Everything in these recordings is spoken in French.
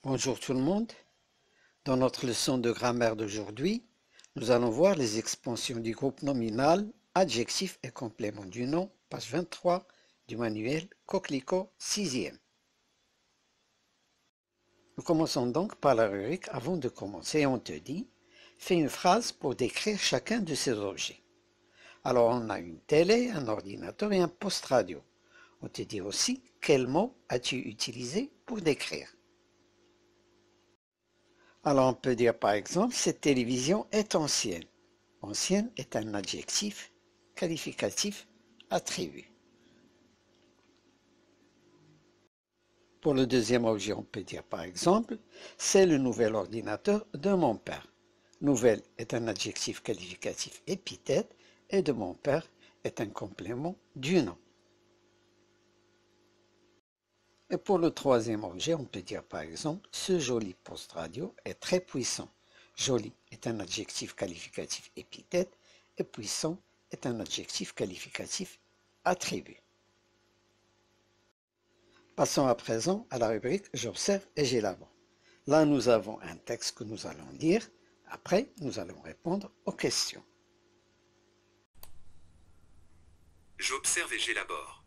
Bonjour tout le monde. Dans notre leçon de grammaire d'aujourd'hui, nous allons voir les expansions du groupe nominal, adjectif et complément du nom, page 23 du manuel Coquelicot 6e. Nous commençons donc par la rubrique. Avant de commencer, on te dit, fais une phrase pour décrire chacun de ces objets. Alors on a une télé, un ordinateur et un poste radio. On te dit aussi, quel mot as-tu utilisé pour décrire? Alors on peut dire par exemple, cette télévision est ancienne. Ancienne est un adjectif qualificatif attribué. Pour le deuxième objet, on peut dire par exemple, c'est le nouvel ordinateur de mon père. Nouvelle est un adjectif qualificatif épithète et de mon père est un complément du nom. Et pour le troisième objet, on peut dire par exemple, ce joli poste radio est très puissant. Joli est un adjectif qualificatif épithète et puissant est un adjectif qualificatif attribué. Passons à présent à la rubrique j'observe et j'élabore. Là, nous avons un texte que nous allons lire. Après, nous allons répondre aux questions. J'observe et j'élabore.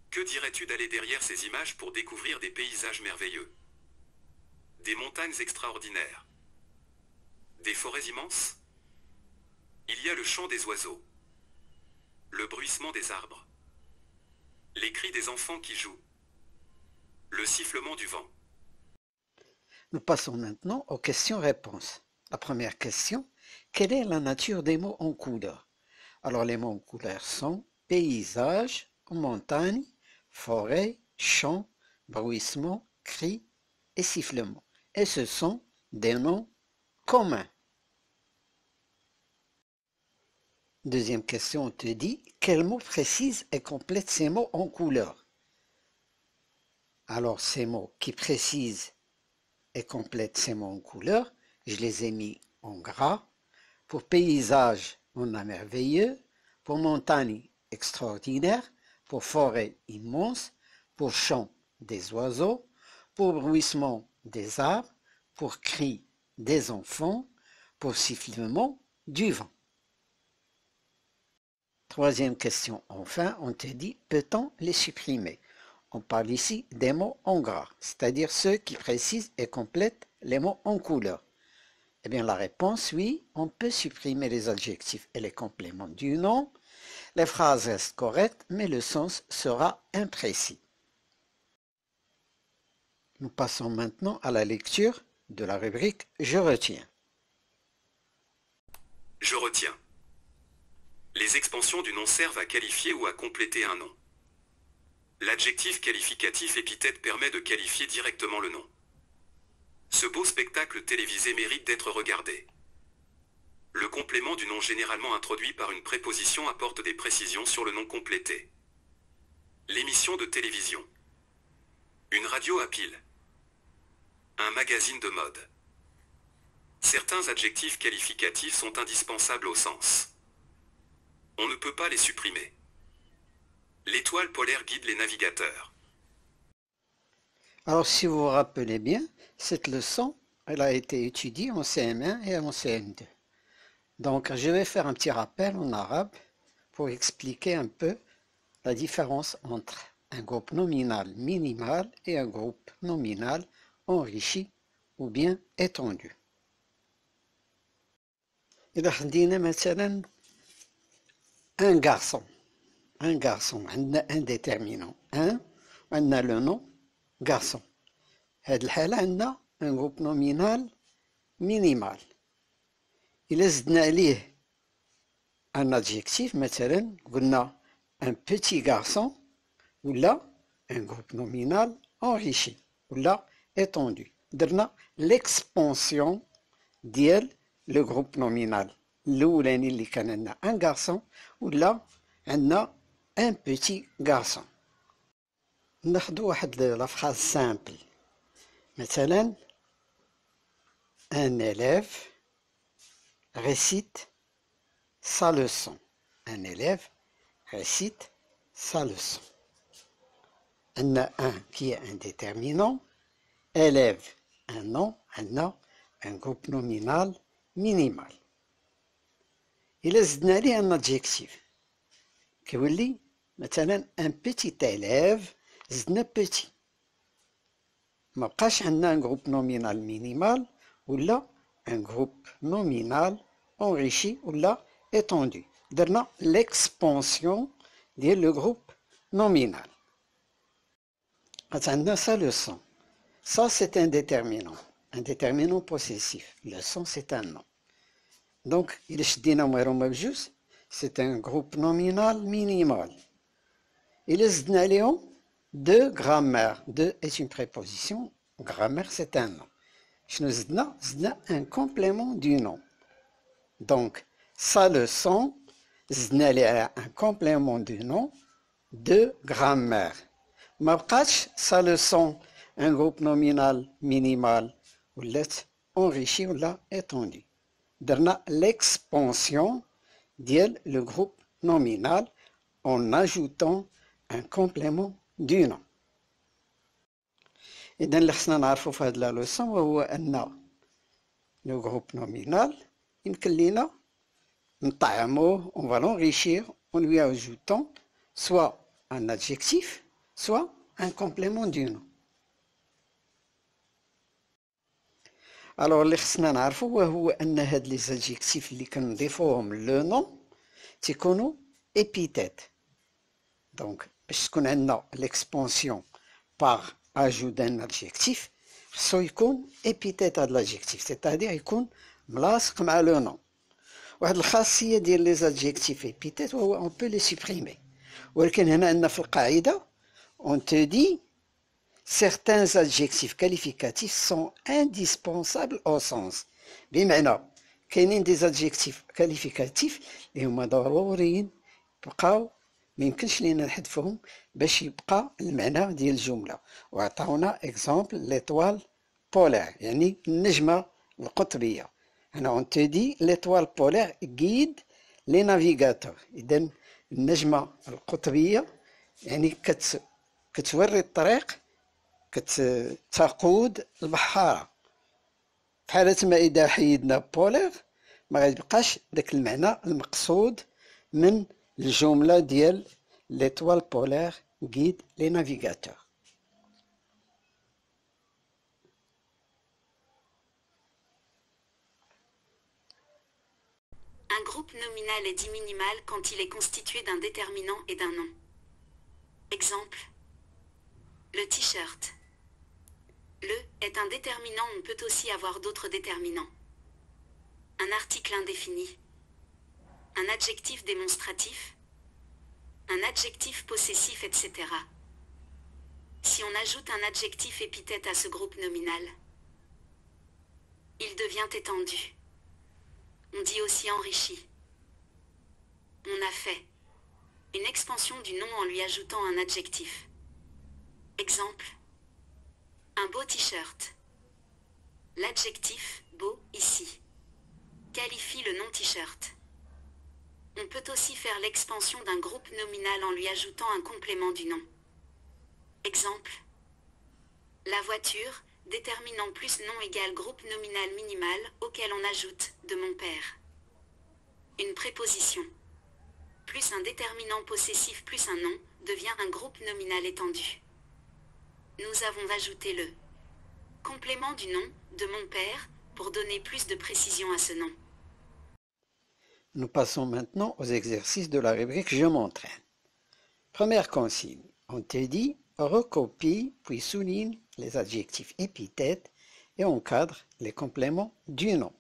Que dirais-tu d'aller derrière ces images pour découvrir des paysages merveilleux? Des montagnes extraordinaires? Des forêts immenses? Il y a le chant des oiseaux, le bruissement des arbres, les cris des enfants qui jouent, le sifflement du vent. Nous passons maintenant aux questions-réponses. La première question, quelle est la nature des mots en couleur? Alors les mots en couleur sont paysage, montagne, forêt, chant, bruissement, cri et sifflement. Et ce sont des noms communs. Deuxième question, on te dit, quel mot précise et complète ces mots en couleur? Alors ces mots qui précisent et complètent ces mots en couleur, je les ai mis en gras. Pour paysage, on a merveilleux. Pour montagne, extraordinaire. Pour forêt immense, pour chant des oiseaux, pour bruissement des arbres, pour cri des enfants, pour sifflement du vent. Troisième question, enfin, on te dit, peut-on les supprimer? On parle ici des mots en gras, c'est-à-dire ceux qui précisent et complètent les mots en couleur. Eh bien, la réponse, oui, on peut supprimer les adjectifs et les compléments du nom. Les phrases restent correctes, mais le sens sera imprécis. Nous passons maintenant à la lecture de la rubrique « Je retiens ». Je retiens. Les expansions du nom servent à qualifier ou à compléter un nom. L'adjectif qualificatif épithète permet de qualifier directement le nom. Ce beau spectacle télévisé mérite d'être regardé. Le complément du nom généralement introduit par une préposition apporte des précisions sur le nom complété. L'émission de télévision. Une radio à pile. Un magazine de mode. Certains adjectifs qualificatifs sont indispensables au sens. On ne peut pas les supprimer. L'étoile polaire guide les navigateurs. Alors si vous vous rappelez bien, cette leçon, elle a été étudiée en CM1 et en CM2. Donc, je vais faire un petit rappel en arabe pour expliquer un peu la différence entre un groupe nominal minimal et un groupe nominal enrichi ou bien étendu. إذا خدينا مثلا un garçon, عندنا un déterminant, un وعندنا le nom garçon. هذه الحالة عندنا un groupe nominal minimal. إلا زدنا عليه un adjectif مثلا قلنا un petit garçon ولا un groupe nominal enrichi ولا étendu. درنا l'expansion ديال le groupe nominal الأولاني اللي كان عندنا un garçon ولا عندنا un petit garçon. ناخدو واحد لا phrase simple مثلا un élève récite sa leçon. Un élève récite sa leçon. On a un qui est un déterminant, élève un nom, un groupe nominal minimal. Il est un adjectif qui veut dire مثلا un petit élève زدنا petit. ما بقاش عندنا un groupe nominal minimal ولا un groupe nominal enrichi ولا étendu. درنا l'expansion ديال le groupe nominal. عندنا sa leçon. Ça c'est un déterminant possessif. Leçon c'est un nom. Donc إلا شدينا مهرومة بجوج c'est un groupe nominal minimal. إلا زدنا عليهم de grammaire. De est une préposition. Grammaire c'est un nom. شنو زدنا؟ زدنا un complément du nom. Donc sa leçon زدنا عليها un complément du nom de grammaire. ما بقاتش sa leçon un groupe nominal minimal ولات enrichi ولا étendu. درنا l'expansion ديال le groupe nominal en ajoutant un complément du nom. إذا اللي خصنا نعرفو في هاد لا لوسون وهو أن le groupe nominal يمكن لينا نطعموه on va l'enrichir en lui ajoutant soit un adjectif soit un complément du nom. Alors اللي خصنا نعرفو وهو أن هاد لي زادجيكتيف اللي كنضيفوهم لو نون تيكونوا épithètes. Donc باش تكون عندنا l'expansion par ajout d'un adjectif خصو يكون épithète هاد l'adjectif c'est-à-dire يكون ملاصق مع لو نون. واحد الخاصية ديال لي زادجيكتيف épithètes وهو on peut les supprimer. ولكن هنا عندنا في القاعدة on te dit certains adjectifs qualificatifs sont indispensables au sens. بمعنى كاينين دي adjectifs qualificatifs اللي هما ضروريين بقاو ميمكنش لينا نحذفوهم باش يبقى المعنى ديال الجملة. وعطاونا exemple l'étoile polaire يعني النجمة القطبية. هنا on te dit l'étoile polaire guide les navigateurs. إذن النجمة القطبية يعني كتوري الطريق كتقود البحارة. بحال تما إذا حيدنا بولير ما غيبقاش داك المعنى المقصود من الجملة ديال l'étoile polaire guide les navigateurs. Un groupe nominal est dit minimal quand il est constitué d'un déterminant et d'un nom. Exemple. Le t-shirt. Le est un déterminant, on peut aussi avoir d'autres déterminants. Un article indéfini. Un adjectif démonstratif. Un adjectif possessif, etc. Si on ajoute un adjectif épithète à ce groupe nominal, il devient étendu. On dit aussi enrichi. On a fait une expansion du nom en lui ajoutant un adjectif. Exemple. Un beau t-shirt. L'adjectif beau ici qualifie le nom t-shirt. On peut aussi faire l'expansion d'un groupe nominal en lui ajoutant un complément du nom. Exemple. La voiture, déterminant plus nom égale groupe nominal minimal auquel on ajoute de mon père. Une préposition plus un déterminant possessif plus un nom devient un groupe nominal étendu. Nous avons ajouté le complément du nom de mon père pour donner plus de précision à ce nom. Nous passons maintenant aux exercices de la rubrique Je m'entraîne. Première consigne, on te dit recopie puis souligne les adjectifs épithètes et encadre les compléments du nom.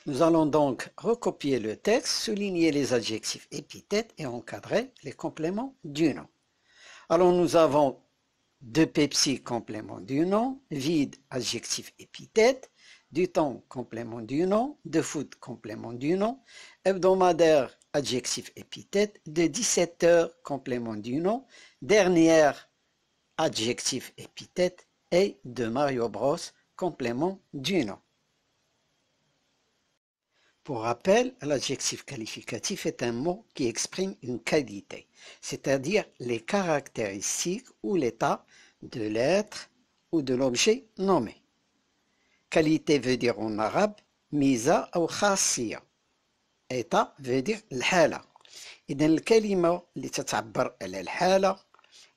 Nous allons donc recopier le texte, souligner les adjectifs épithètes et encadrer les compléments du nom. Alors nous avons de Pepsi, complément du nom, vide, adjectif épithète, du temps, complément du nom, de foot, complément du nom, hebdomadaire, adjectif épithète, de 17 heures, complément du nom, dernière, adjectif épithète, et de Mario Bros, complément du nom. Pour rappel, l'adjectif qualificatif est un mot qui exprime une qualité, c'est-à-dire les caractéristiques ou l'état de l'être ou de l'objet nommé. Qualité veut dire en arabe ميزة أو خاصية. état veut dire الحالة. إذا الكلمة اللي تتعبر على الحالة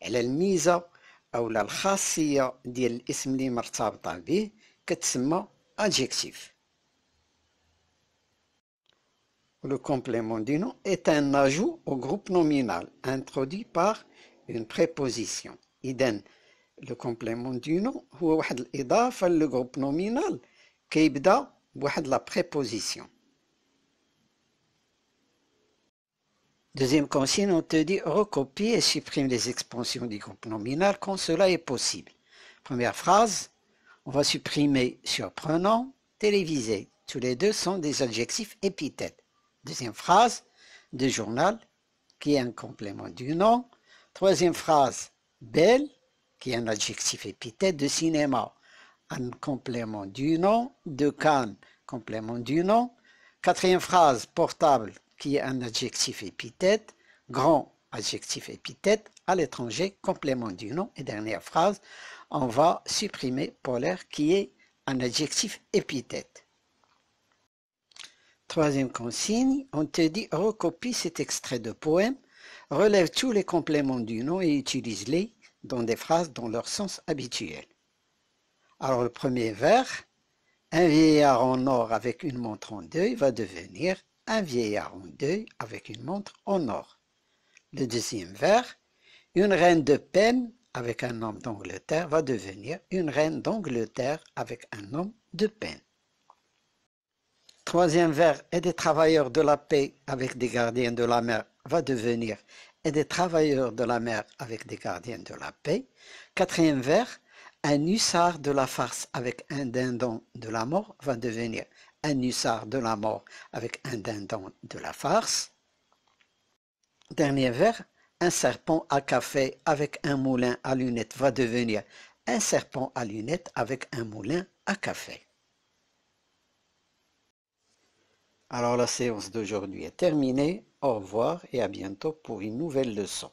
على الميزة أو الخاصية ديال الاسم اللي مرتبطة به كتسمى adjectif. Le complément du nom est un ajout au groupe nominal introduit par une préposition. إذن le complément du nom هو واحد الإضافة للجروب nominal كيبدا بواحد la préposition. Deuxième consigne, on te dit recopie et supprime les expansions du groupe nominal quand cela est possible. Première phrase, on va supprimer surprenant, télévisé. Tous les deux sont des adjectifs épithètes. Deuxième phrase, de journal, qui est un complément du nom. Troisième phrase, belle, qui est un adjectif épithète. De cinéma, un complément du nom. De Cannes, complément du nom. Quatrième phrase, portable, qui est un adjectif épithète. Grand, adjectif épithète. À l'étranger, complément du nom. Et dernière phrase, on va supprimer polaire, qui est un adjectif épithète. Troisième consigne, on te dit recopie cet extrait de poème, relève tous les compléments du nom et utilise-les dans des phrases dans leur sens habituel. Alors le premier vers, un vieillard en or avec une montre en deuil va devenir un vieillard en deuil avec une montre en or. Le deuxième vers, une reine de peine avec un homme d'Angleterre va devenir une reine d'Angleterre avec un homme de peine. Troisième vers, et des travailleurs de la paix avec des gardiens de la mer va devenir et des travailleurs de la mer avec des gardiens de la paix. Quatrième vers, un hussard de la farce avec un dindon de la mort va devenir un hussard de la mort avec un dindon de la farce. Dernier vers, un serpent à café avec un moulin à lunettes va devenir un serpent à lunettes avec un moulin à café. Alors la séance d'aujourd'hui est terminée. Au revoir et à bientôt pour une nouvelle leçon.